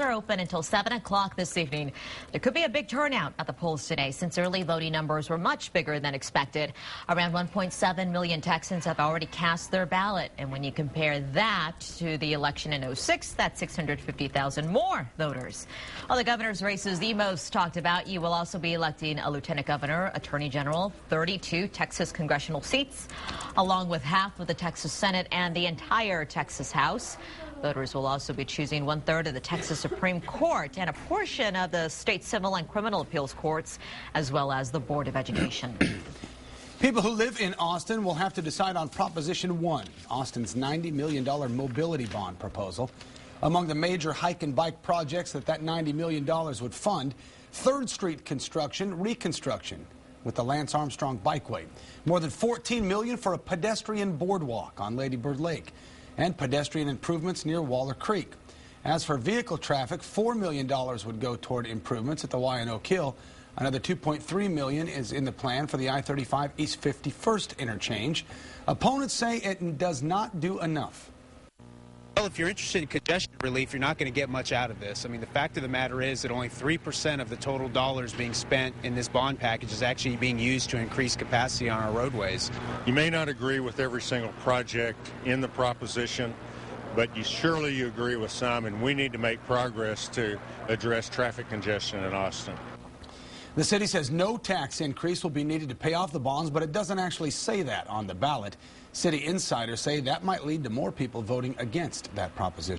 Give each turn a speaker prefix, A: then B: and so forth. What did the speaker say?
A: Are open until 7 o'clock this evening. There could be a big turnout at the polls today since early voting numbers were much bigger than expected. Around 1.7 million Texans have already cast their ballot. And when you compare that to the election in '06, that's 650,000 more voters. All the governor's races the most talked about, you will also be electing a lieutenant governor, attorney general, 32 Texas congressional seats, along with half of the Texas Senate and the entire Texas House. Voters will also be choosing 1/3 of the Texas Supreme Court and a portion of the state civil and criminal appeals courts, as well as the Board of Education.
B: People who live in Austin will have to decide on Proposition 1, Austin's $90 million mobility bond proposal. Among the major hike and bike projects that $90 million would fund, 3rd Street construction, reconstruction with the Lance Armstrong Bikeway. More than $14 million for a pedestrian boardwalk on Lady Bird Lake, and pedestrian improvements near Waller Creek. As for vehicle traffic, $4 million would go toward improvements at the Wyandotte Hill. Another $2.3 million is in the plan for the I-35 East 51st interchange. Opponents say it does not do enough.
C: Well, if you're interested in congestion relief, you're not going to get much out of this. I mean, the fact of the matter is that only 3% of the total dollars being spent in this bond package is actually being used to increase capacity on our roadways.
D: You may not agree with every single project in the proposition, but you agree with some, and we need to make progress to address traffic congestion in Austin.
B: The city says no tax increase will be needed to pay off the bonds, but it doesn't actually say that on the ballot. City insiders say that might lead to more people voting against that proposition.